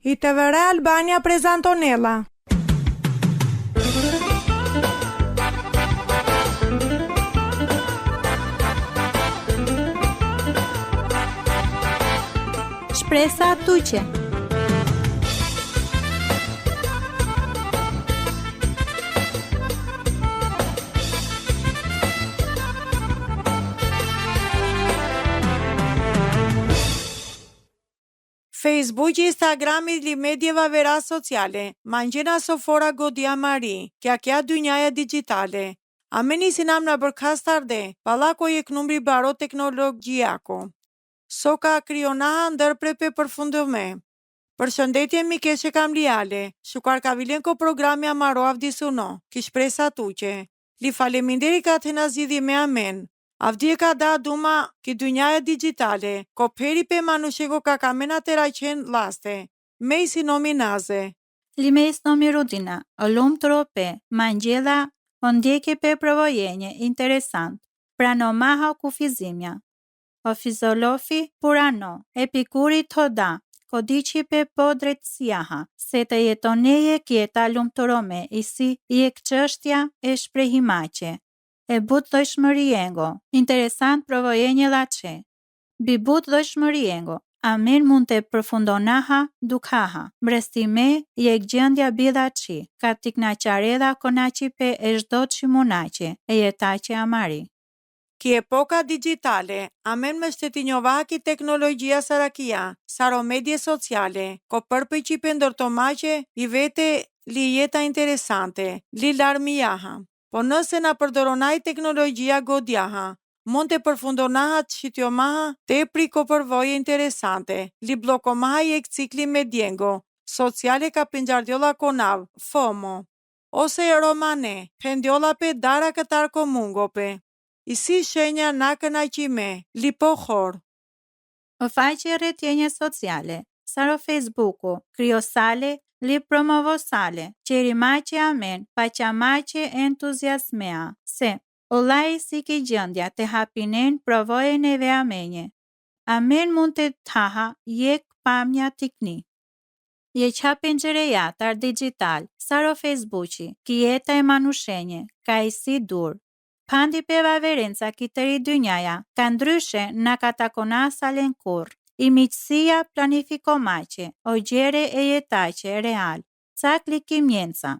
ITV Albania prezantonella. Shpresa tuqe. Facebooki, Instagrami li medjeva vera sociale, mangjena Sofora Godia Mari, kja dynjaja digitale. A me nisi nam në bërkastarde, palako je kënumbri baro teknologjijako. Soka krionaha ndërprepe përfundume. Përshëndetje mikeshe kam liale, shukar ka vilenko programi amaro avdisuno, kishpresa tuqe. Li faleminderi ka të nazidhi me amen. Avdje ka da duma ki dynjaja digitale, ko peri pe manusheko ka kamena të rajqen laste. Me si nominaze. Limes nomi Rudina, olum trope, mangjela, ondjeke pe provojenje, interesant. Pranomaha kufizimja. Ofizolofi purano, epikuri toda, kodiqi pe podretësiaha, se të jetoneje kjeta lumturome, isi i e këqështja e shprehimaqe. E but dojshmëriengo, interesant provojenje lache. Bibut dojshmëriengo, amen mund të përfundonaha dukhaha. Mbrestime je gjendja bidaci, ka tiknaqareda konaci pe e shdo qimunace, e jetace amari. Ki epoka digitale, amen me shtetinjovaki teknologjia sarakia, saro medje sociale, ko përpëj që pëndërtomace i vete li jeta interesante, li larmijaha. Po nëse na përdoronaj teknologjia godjaha, mund të përfundonaha të shqitjomaha të pri ko përvoje interesante, li blokomaha i cikli medjengo, sociale ka pingjardjola konav, FOMO, ose romane, pendjola pe dara këtar komungope. I si shenja na kënaqime, li po khor. O faqe rretjenje sociale, saro Facebooku, kriosale, li promovosale, qerimace amen, paqamace entuziasmea, se, olaj si ki gjëndja të hapinen provojen e ve amenje. Amen mund të taha jek pamja tikni. Je qapin gjerejatar digital, saro Facebooki, ki jeta e manushenje, ka i si dur. Pandi pe vaverenca kitëri dynjaja, ka ndryshe na katakona salen kur. I miqësia planifikomace, o gjere e jetace real, cak likimjenca.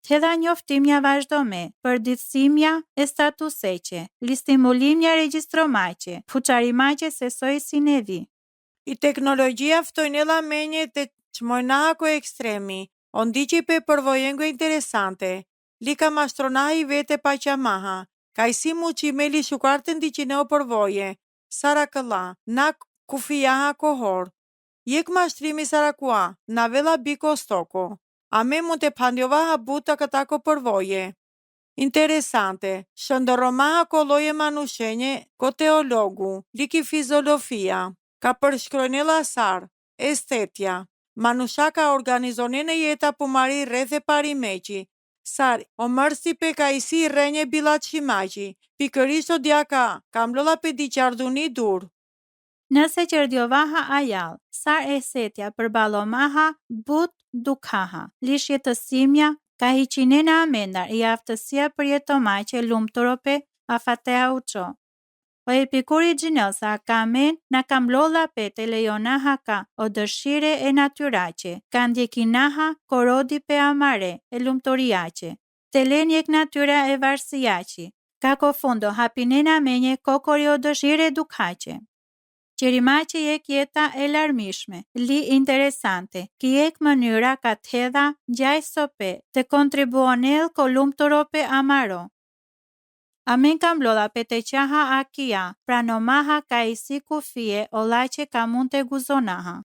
Tëdha njoftimja vazhdome, për ditësimja e statuseqe, li stimulimja regjistromace, fuqarimace se soj si nevi. I teknologjia ftojnela menje të qmojnaha ko ekstremi, ondiqi pe përvojengo interesante, li ka mashtronaha i vete pa qamaha, ka i si mu qimeli shukartën diqineo përvoje, sara këlla, na kufijaha kohor. Jek mashtrimi sarakua, na vela biko stoko. A me mund të pandjovaha buta këtako përvoje. Interesante, shëndëromaha koloje manushenje ko teologu, liki fizolofia, ka përshkrojnela sar, estetja. Manusha ka organizonene jeta pumari rethe pari meqi, sar, o mërsti pe ka isi rrenje bilat shimaji, pikërisht o djaka, kam lola pe diqarduni dur. Nëse qërdjovaha ajal, sar e setja për balomaha but dukhaha, lish jetësimja, ka hiqinena amendar i aftësia për jetomace lumturope afatea uqo. O epikuri gjinosa ka men na kam lola pe te lejonaha ka o dëshire e natyrace, ka ndjekinaha korodi pe amare e lumturiace, te lenjek natyra e varsiaci, ka ko fundo hapinena menje kokori o dëshire dukhace. Qerimace jek jeta e larmishme, li interesante, ki jek mënyra ka thedha gjaj sope, të kontribuonel kolum të rope amaro. Amen kam lodha pe te qaha akia, pranomaha ka isi kufie o lache ka mund të guzonaha.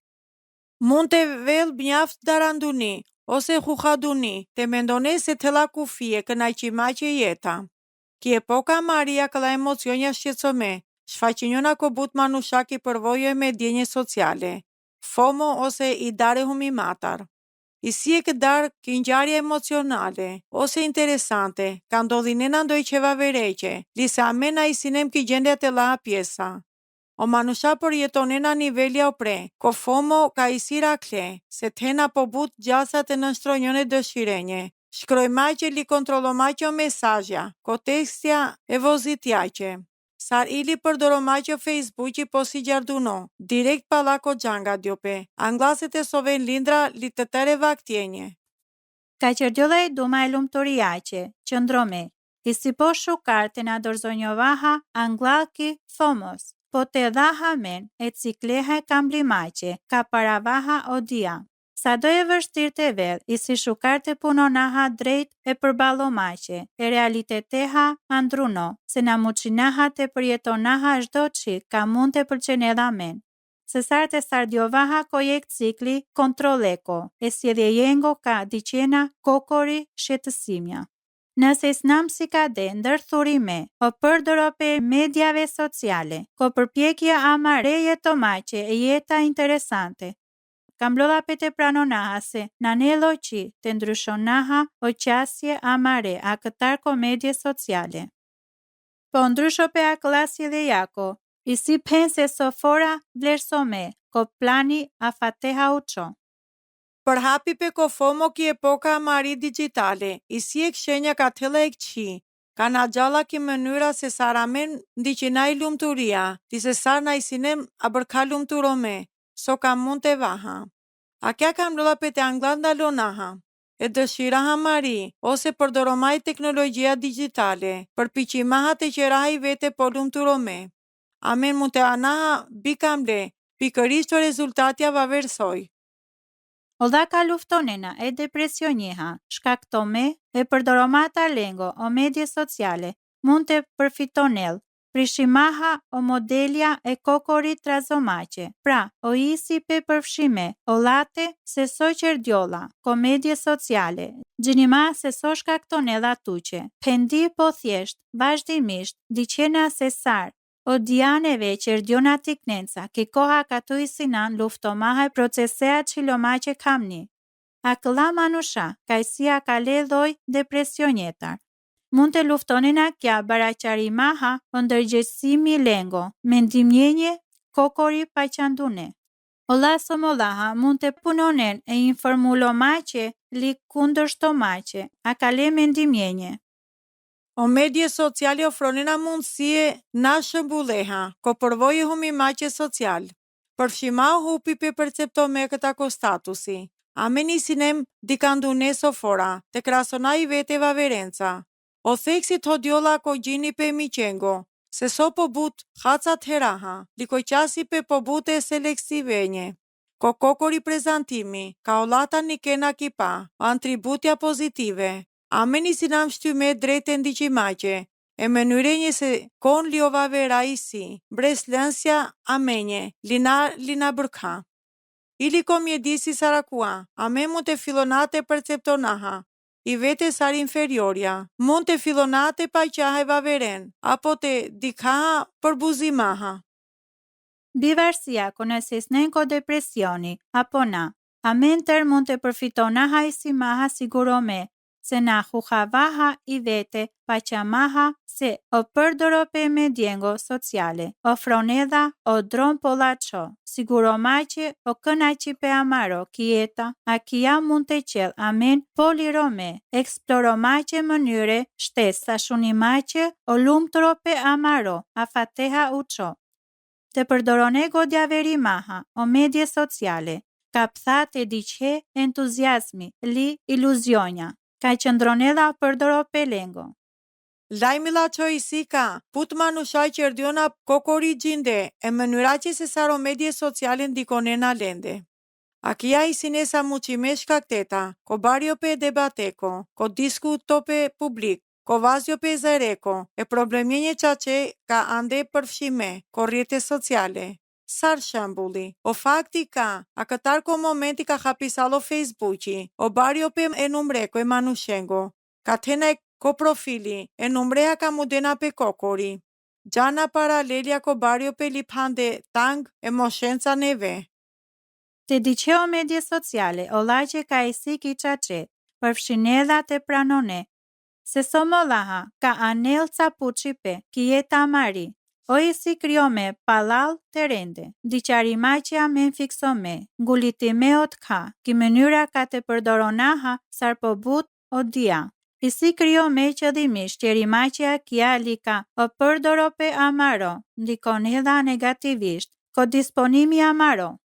Mund të vel mjaft daranduni, ose huhaduni, të mendone se të la kufie kënaqimaqe jeta. Ki epoka Maria këla emocionja shqetsome, shfaqinjona ko but manushaki përvoje me djenje sociale, FOMO ose i dare humimatar. I si e këdar këngjarje emocionale, ose interesante, ka ndodhinena ndoj qeva vereqe, lisa amena i sinem ki gjendja të la pjesa. O manusha përjetonena nivelja opre, ko fomo ka isira kle, se tena po but gjasat e nështronjone dëshirenje. Shkroj maqe li kontrolo maqe o mesazja, ko tekstja e vozitjaqe. Sar ili përdoro maqe Facebooki po si gjarduno, direkt palako gjanga djope, anglasit e soven lindra li të tere vaktjenje. Ka qërdjolla e duma e lumturiaqe, qëndrome, i si po shukarte na dorzonjovaha anglaki thomos, po te dhaha men e cikleha e kamblimaqe, ka paravaha odia. Sa do e vështirë të vedh, i si shukarte punonaha drejt e përballomaqe, e realiteteha andruno, se na muqinaha të përjetonaha çdo qik, ka mund të përqenedha men. Se sarte sardjovaha kojek cikli kontroleko, e sjedhjejengo ka diqena kokori shetësimja. Nëse snam si ka de ndërthurime, o përdoro për medjave sociale, ko përpjekja ama reje të maqe e jeta interesante, kam lodha për të pranonaha se nanelo qi të ndryshonaha o qasje amare a këtar komedje sociale. Po ndrysho pe a klasje dhe jako, i si pense sofora vlersome, ko plani a fateha uqo. Për hapi pe ko fomo ki epoka amari digitale, i si e kshenja ka tëlle e këqi, ka na gjalla ki mënyra se saramen ndiqina i lumturia, ti se sar na i sinem a bërka lumturome, so ka mund të vaha. A kja kam lodha pe të anglat ndalonaha, e dëshiraha mari, ose përdoromaj teknologjia digitale, për piqimaha të qerahi vete po lumturome. Amen mund të anaha bikamle, pikërisht o rezultatja vaversoj. Oda ka luftonena e depresionjeha, shkaktome e përdoromata lengo o medje sociale, mund të përfitonel, prishimaha o modelja e kokorit trazomache, pra o isi pe përfshime, o late se so qerdjolla, komedje sociale, gjinima se so shkaktonella tuqe, pendi po thjesht, vazhdimisht, diqena se sar, o dianeve qerdjona tiknenca, ki koha ka tu isinan luftomaha e procesea qilomache kamni. A këlla manusha, ka isia ka ledhoj depresionjetar. Mund të luftonina kja baraqarimaha o ndërgjegjësimi lengo, mendimjenje kokori paqandune. Olla somolaha mund të punonen e informulomache li kundërshtomache, a kale mendimjenje. O medje sociale ofronina mundësie na shëmbuleha, ko përvojë humi maqe social. Përfshima hupi pe percepto me këta ko statusi. Ameni sinem dikandune sofora, te krasona i vete vaverenca. O theksi të djolla ko gjini pe miqengo, se so po but hacat heraha, liko qasi pe po bute seleksivenje. Ko kokori prezantimi, ka olata nikena kipa, atributja pozitive. Ameni si nam shtyme drejtë ndiqimaqe, e mënyrenje se kon liova vera isi, breslënsja amenje, lina bërka. Ili ko mjedisi sarakua, ame mund të filonate perceptonaha, i vete sar inferioria, mund të filonate pa qahe vaveren, apo të dikaha për buzimaha. Bivarësia ko nëse snenko depresioni, apo na, amenter mund të përfitonaha i si maha sigurome, se na hujavaha i vete paqamaha se o përdoro pe medjengo sociale, o fronedha o dron polacho, siguromache o kënachi pe amaro kieta, a kia mund të qel amen polirome, eksploromache mënyre shtes sa shunimache o lumtro pe amaro, a fateha uqo. Të përdorone godja veri maha o medje sociale, ka pthat e diqhe entuziasmi, li iluzionja. Ka qëndronedha përdoro pelengo. Lajmila që i si ka, put manushaj qërdiona kokori gjinde, e mënyra që se saro medje sociale ndikonena lende. A kia i sinesa muqime shkakteta, ko barjo pe debateko, ko diskuto pe publik, ko vazjo pe zereko, e problemjenje qace ka ande përfshime, ko rrjete sociale. Sar shembulli, o fakti ka, a këtar ko momenti ka hapisalo Facebooki, o barjo pe e numreko e manushengo, ka tena e ko profili, e numreja ka mudena pe kokori. Gjana paralelja ko barjo pe liphande tang e moshenca neve. Të diqeo medje sociale, o laje ka isi ki qace, përfshinedha të pranone, se somolaha ka anel ca puqipe, ki jeta mari, si kriome palal të rende, diqarimaqja me fiksome, ngulitimeot ka, ki mënyra ka të përdoronaha sar po but o dia. Si kriome qëllimisht qerimaqja kja lika o përdorope amaro, ndikon edhe negativisht, ko disponimi amaro.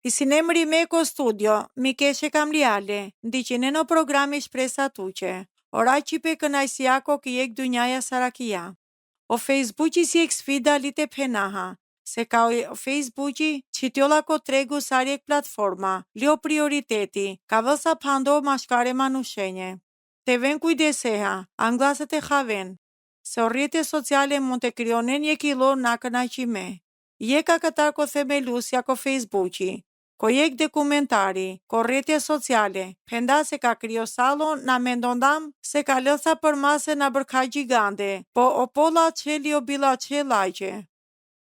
Isinemi Meko Studio, Mikeshe Kamliale, ndiqineno programi Shpresa Tuqe. Ora qipe kënaqësi yako kijek dynjaja Sarakia. O Facebooki si sfida lite penaha, se ka o Facebooki qitjolla ko tregu sarjek platforma, lio prioriteti, ka vësa pando mashkare manushenje. Te ven kujdeseha, anglaset e haven, se o rrjete sociale mund të kryonen je kilo na kënaqime. Jeka këtar ko themelusja ko Facebooki, ko jek dokumentari, ko rrjete sociale, penda se ka kryo salon na mendondam se ka lëtha për mase na bërka gjigande, po o pola qeli o bila qelajqe.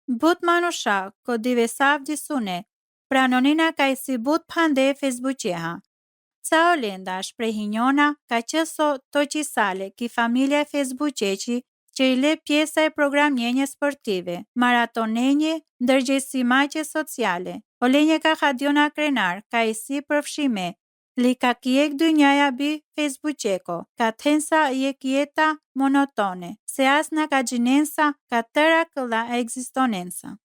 But manusha, ko divesav disune, pranonina ka i si but pande Facebookeha. Ca o lenda shprehinjona ka qëso to qisale ki familja Facebookeqi që i le pjesa e programjenje sportive, maratonenje, ndërgjegjësimaqe sociale. Olenje ka hadiona krenar, ka i si përfshime, li ka kijek dynjaja bi Facebookeko, ka tensa je kieta monotone, se as na ka gjinensa, ka tëra këlla e egzistonensa.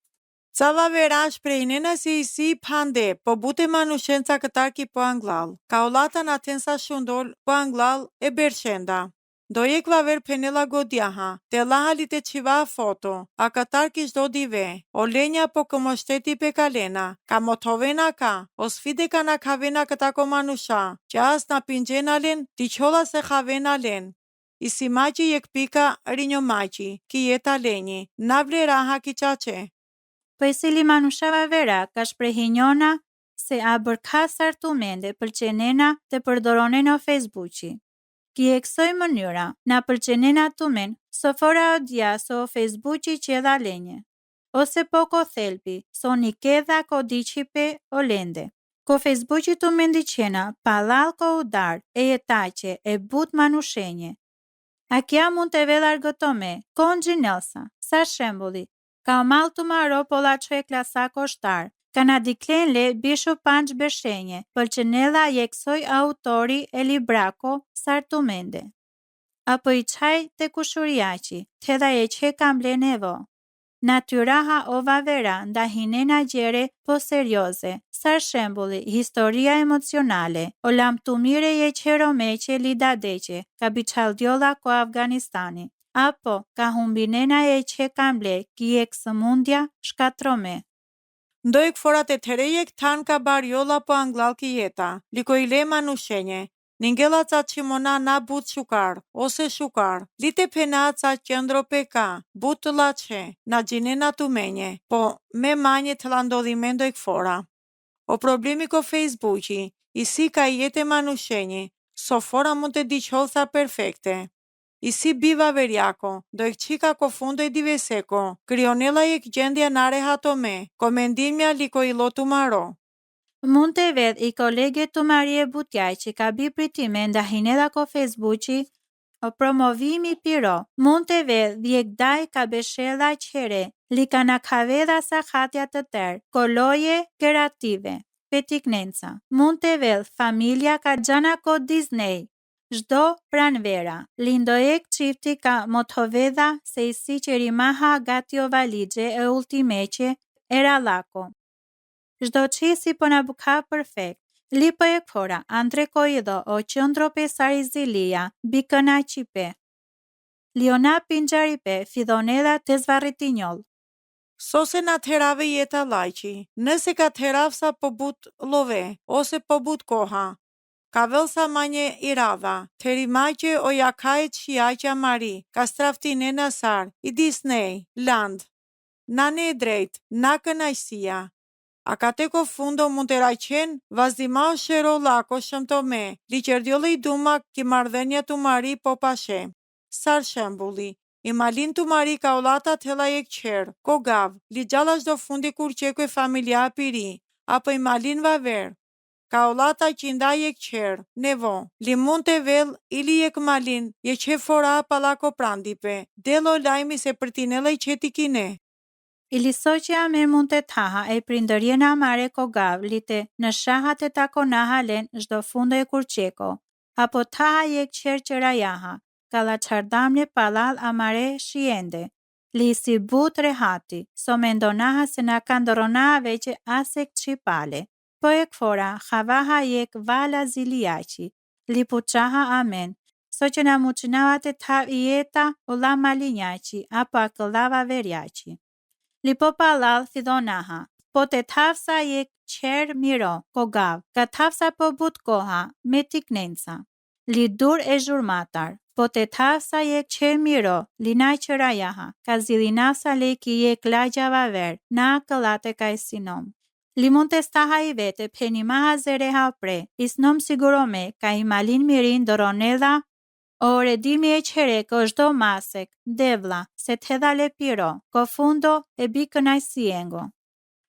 Cava vera shprejnena si pande, po bute manushenca këtar ki po anglal. Ka olata na tensa shundol po anglal e bershenda. do jek vaver penela godjaha, te lahali te qiva foto, a katar kish do dive, o lenja po këmoshteti pe kalena, ka motovena ka, o sfide ka na kavena këta komanusha, që as na pinxenalen, ti qola se khavena len. Isi maji jek pika rinjo maji, ki jeta lenji, navle raha ki qache. Po i cili manushava vera ka shprehinjona se a bërka sartumende pëlqenena të përdoronena Facebooki. Ki e kësoj mënyra, na pëlqenena tumen, sofora o dja so Facebooki që dha lenje. Ose poko thelpi, so një kedha ko diqipe o lende. Ko Facebooki tu mendi qena, palal ko udar, e jetace, e but manushenje. A kja mund të vedar gëtome, kon gjinelsa, sa shembuli, ka mal të maro pola që e klasa koshtar, ka na diklen le bishu panç beshenje, pëlqenela jeksoj autori e librako sartumende. Apo i qaj të kushuriaci, të da e që kam ble nevo. Natyraha o vavera nda hinena gjere po serioze, sa shembuli, historia emocionale, o lam të mire je qero meqe lida deqe, ka biçaldjola ko Afganistani, apo ka humbinena e që kamble ki e kësë mundja shkatrome. Ndojk forat e terejek tan ka barjola po anglal ki jeta, liko i le manushenje, ningela ca qimona na but shukar, ose shukar, lite pena ca qëndro peka, but të lache, na gjinena tu menje, po me manje të landodhimendojk fora. O problemi ko Facebooki, i si ka jete manushenje, so fora mund të diqolsa perfekte. I si biva verjako, do e qika ko fundo e diveseko, krionela e gjendja nare hatome, komendimja liko i lotu maro. Mund të ved i kolege të Marie Butjaj që ka bi pritime nda hineda ko Facebooki, o promovimi piro, mund të ved dhjek daj ka beshela qere, li ka na kaveda sa khatja të ter, koloje kreative, petiknenca. Mund të ved familja ka gjana ko Disney, zdo pranvera, lindoek qifti ka motoveda se i si që rimaha gati o valigje e ultimeqe era lako. Zdo qisi po na buka perfekt, lipo e kora, andre ko ido o qëndro pe sarizilia, bikëna qipe. Liona pingjaripe, fidoneda të zvarritinjol. Sose na terave jeta lajqi, nëse ka teravsa po but love, ose po but koha. Ka velsa manje i radha, teri majqe o jakaj qiaqja mari, ka straftine nësar, i Disney, land. Nane e drejt, na kënajsia. A ka teko fundo mund të rajqen, vazdimao shero lako shëmtome, li qerdjole i duma ki mardhenja tu mari po pashe. Sar shembuli, i malin tu mari ka olata tela e këqer, ko gav, li gjallash do fundi kur qeko e familja piri, apo i malin vaver. Ka olata qinda e këqer, nevo, li mund të vel, ili e këmalin, je që fora palako prandipe, delo lajmi se përtinela i qeti kine. Ili soqja me mund të taha e prindërjena mare ko gav lite në shahat e tako naha len zdo fundo e kurqeko, apo taha je këqer qëra jaha, ka la qardamne palal amare shiende. Li si but rehati, so mendonaha se na kandoronaha veqe asek qipale. Po e këfora, khavaha jek vala ziliaci, li puqaha amen, so që na muqinavat e tav i jeta o la malinjaci, apo akëllava verjaci. Li po palal fidonaha, po te tafsa jek qer miro, ko gav, ka tafsa po but koha, me tiknenca. Li dur e zhurmatar, po te tafsa jek qer miro, li naj qëra jaha, ka zidinasa le ki jek lajgjava ver, na akëllate ka e sinom. Li mund të staha i vete, peni maha zereha pre, isnom sigurome, ka i malin mirin doroneda, o redimi e qereko zdo masek, devla, se të dhale piro, ko fundo e bikën ajsiengo.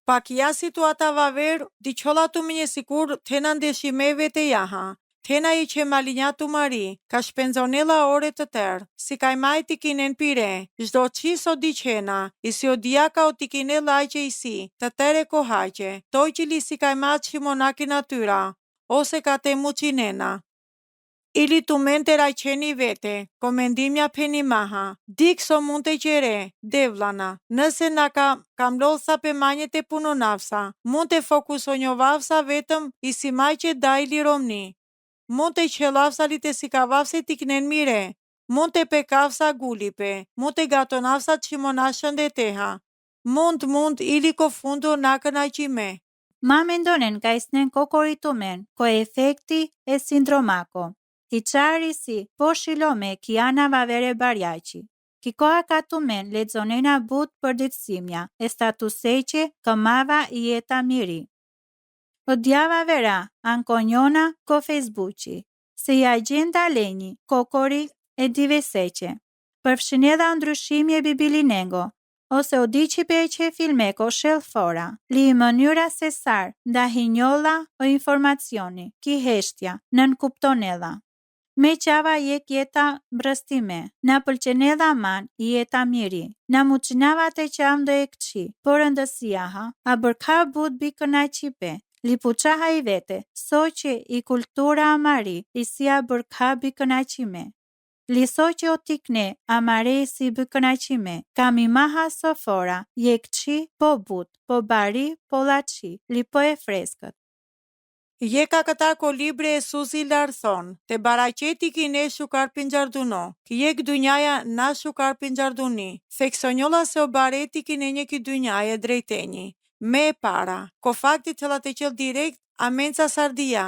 Pa kja situata vaver, di qola tu minje sikur tena ndeshimeve të jaha, tena i që malinja tu mari, ka shpenzonela ore të tërë, si ka i majti kinen pire, zdo qiso di qena, i si o diaka o ti kine lajqe i si, të tere ko hajqe, toj që li si ka i matë shimonaki natyra, ose ka te muqinena. Ili tu mente rajqeni vete, komendimja peni maha, dik so mund të qere, devlana, nëse na kam lodhsa pe manjet e punonavsa, mund të fokusonjovavsa vetëm i si majqe da ili romni. Mund të qelavsa li të si ka vavse ti knen mire, mund të pekavsa gulipe, mund të gatonavsa qimona shëndeteha, mund ili ko fundu na kënaqime. Ma mendonen ka isnen kokoritumen, ko efekti e sindromako. I qari si po shilome ki ana vavere barjaci. Ki koha ka tumen ledzonena but për ditësimja, e statuseqe këmava i jeta miri. O djava vera, anko njona ko Facebooki, se i agenda lenji, kokori e diveseqe. Përfshin edhe ndryshimi e bibilinengo, ose o diqipe që filmeko shelfora, li i mënyra se sar, nda hinjolla o informacioni, ki heshtja, nën kuptonella. Me qava jek jeta mbrëstime, na pëlqenedha man jeta miri, na muqinava të qamdo e këqi, por ndësia ha, a bërka but bikëna qipe, li puqaha i vete, soqe i kultura amari, i si a bërka bikëna qime. Li soqe o tikne, amare si bikëna qime, kam i maha sofora, je këqi, po but, po bari, po laçi, li po e freskët. Je ka këta ko libre e Suzi Larthon, te baraqeti ki ne shukar pinjarduno, ki je këdunjaja na shukar pinjarduni, theksonjolla se o bareti ki ne një ki dunjaje drejtenji, me e para, ko fakti të la të qëll direkt, amenca sardia,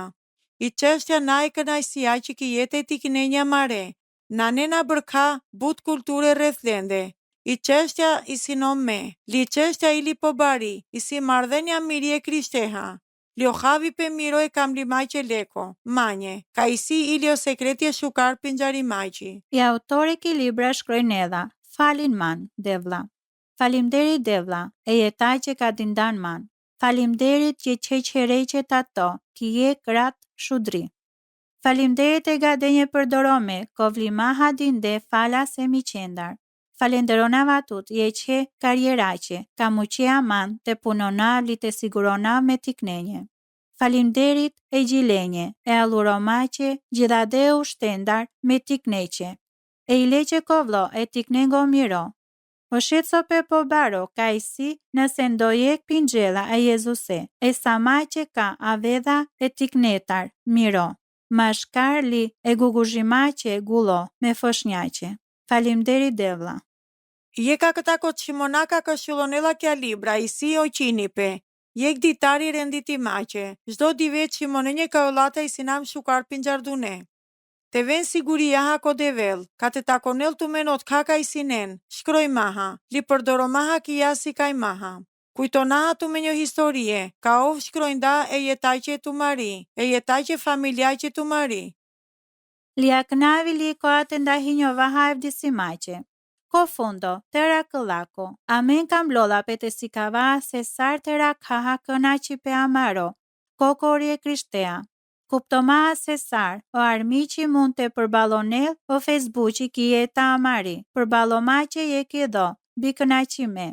i qështja na e kënajsia që ki jete ti ki ne një mare, na nena bërka but kulture rrethlende, i qështja i sinom me, li qështja i li po bari, i si mardhenja mirje krishteha, li o havi pe miro e kam li majqe leko, manje, ka i si ili o sekretje shukar pinjari majqi. I autore ki libra shkrojnë edha, falin man, devla. Falimderi devla, e jetaj që ka dindan man. Falimderit që qeqereqet ato, ki je krat shudri. Falimderit e gadenje përdorome, kovlimaha dinde fala se mi qendar. Falenderona vatut je që karjeraqe, ka muqea man të punona li të sigurona me tiknenje. Falimderit e gjilenje, e alluromaqe gjithade u shtendar me tikneqe. E i leqe kovlo e tiknengo miro. O shetso pe po baro ka i si nëse ndojek pingjela e Jezuse, e samaqe ka avedha e tiknetar, miro. Mashkar li e guguzhimaqe gulo me foshnjaqe. Falimderit devla. Je ka këta ko qimonaka këshullonela kja libra, i si o qinipe. Je ditari renditi maqe, zdo dive qimonenje ka olata i sinam shukar pinjardune. Te ven siguria ha ko devel, ka te takonel tu menot kaka i sinen, shkroj maha, li përdoro maha ki jasi kaj maha. Kujtonaha tu me një historie, ka ov shkrojnda e jetajqe tu mari, e jetajqe familjajqe tu mari. Li aknavi li ko atë ndahi një vaha e vdisimaqe. Ko fundo, tëra këllako, amen kam lola pe të sikava se sar tëra kaha këna që pe amaro, kokori e krishtea. Kuptoma se sar, o armiqi mund të përbalonel o Facebooki ki jeta amari, përbaloma që je kido, bikëna qime.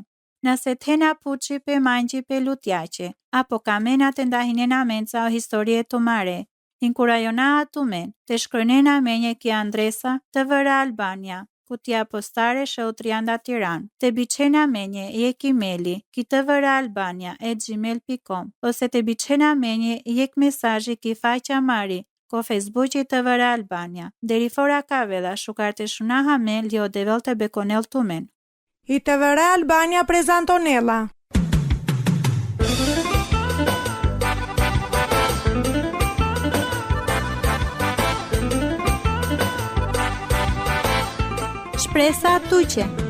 Nëse tena puqi pe manqi pe lutjace, apo kamena të ndahinena menca o historie të mare, inkurajona atumen, të shkrynena menje ki Andresa të vëra Albania, kutja postare Shëutrianda Tiran, të biqena menje je ki meli, ki të vëra Albania @gmail.com, ose të biqena menje jek mesazhi ki faqa mari, ko Facebooki të vëra Albania, deri fora kavela shukar të shunaha men li o devel të bekonel të men. I të vëra Albania prezantonela. Shpresa tuqe.